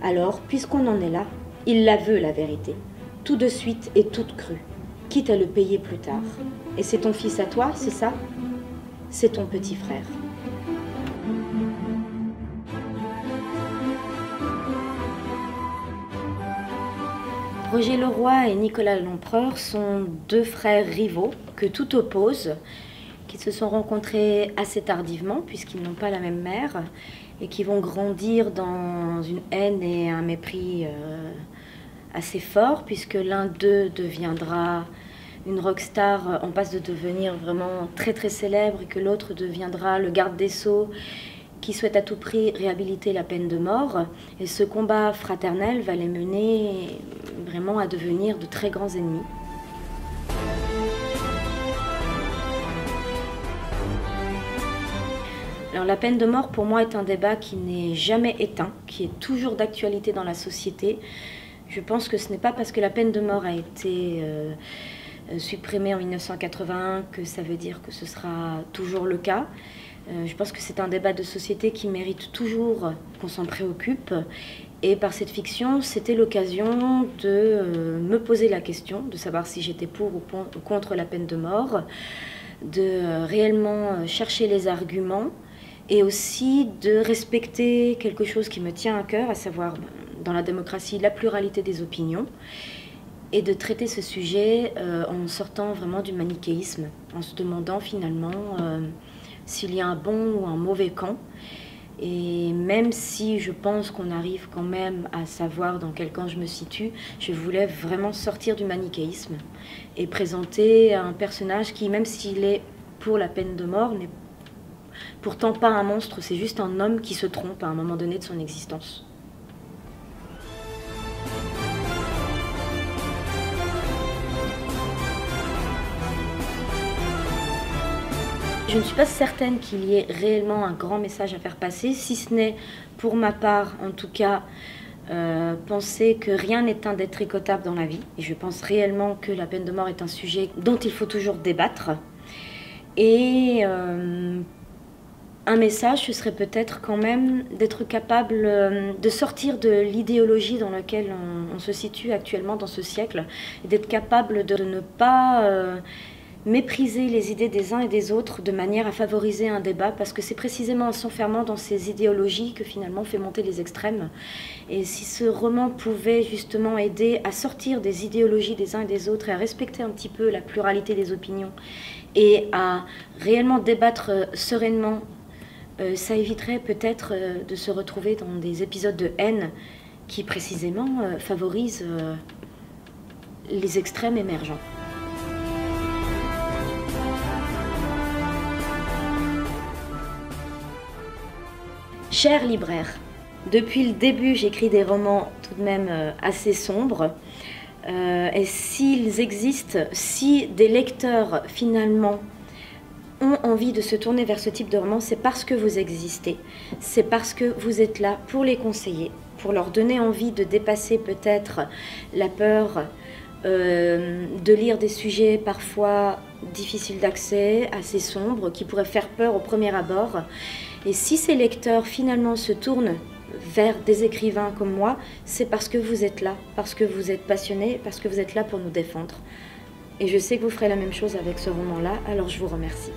Alors, puisqu'on en est là, il la veut, la vérité, tout de suite et toute crue, quitte à le payer plus tard. Et c'est ton fils à toi, c'est ça? C'est ton petit frère. Roger Leroy et Nicolas Lempereur sont deux frères rivaux que tout oppose, qui se sont rencontrés assez tardivement puisqu'ils n'ont pas la même mère et qui vont grandir dans une haine et un mépris assez fort puisque l'un d'eux deviendra une rockstar en passe de devenir vraiment très très célèbre et que l'autre deviendra le garde des Sceaux qui souhaite à tout prix réhabiliter la peine de mort. Et ce combat fraternel va les mener vraiment à devenir de très grands ennemis. Alors, la peine de mort, pour moi, est un débat qui n'est jamais éteint, qui est toujours d'actualité dans la société. Je pense que ce n'est pas parce que la peine de mort a été supprimée en 1981 que ça veut dire que ce sera toujours le cas. Je pense que c'est un débat de société qui mérite toujours qu'on s'en préoccupe. Et par cette fiction, c'était l'occasion de me poser la question, de savoir si j'étais pour ou contre la peine de mort, de réellement chercher les arguments et aussi de respecter quelque chose qui me tient à cœur, à savoir dans la démocratie la pluralité des opinions, et de traiter ce sujet en sortant vraiment du manichéisme, en se demandant finalement s'il y a un bon ou un mauvais camp. Et même si je pense qu'on arrive quand même à savoir dans quel camp je me situe, je voulais vraiment sortir du manichéisme et présenter un personnage qui, même s'il est pour la peine de mort, n'est pourtant pas un monstre, c'est juste un homme qui se trompe à un moment donné de son existence. Je ne suis pas certaine qu'il y ait réellement un grand message à faire passer, si ce n'est, pour ma part en tout cas, penser que rien n'est indétricotable dans la vie. Et je pense réellement que la peine de mort est un sujet dont il faut toujours débattre. Et un message, ce serait peut-être quand même d'être capable de sortir de l'idéologie dans laquelle on se situe actuellement dans ce siècle, et d'être capable de ne pas mépriser les idées des uns et des autres de manière à favoriser un débat, parce que c'est précisément en s'enfermant dans ces idéologies que finalement on fait monter les extrêmes. Et si ce roman pouvait justement aider à sortir des idéologies des uns et des autres et à respecter un petit peu la pluralité des opinions et à réellement débattre sereinement, ça éviterait peut-être de se retrouver dans des épisodes de haine qui précisément favorisent les extrêmes émergents. Cher libraire, depuis le début, j'écris des romans tout de même assez sombres. Et s'ils existent, si des lecteurs finalement ont envie de se tourner vers ce type de roman, c'est parce que vous existez. C'est parce que vous êtes là pour les conseiller, pour leur donner envie de dépasser peut-être la peur de lire des sujets parfois difficiles d'accès, assez sombres, qui pourraient faire peur au premier abord. Et si ces lecteurs finalement se tournent vers des écrivains comme moi, c'est parce que vous êtes là, parce que vous êtes passionnés, parce que vous êtes là pour nous défendre. Et je sais que vous ferez la même chose avec ce roman-là, alors je vous remercie.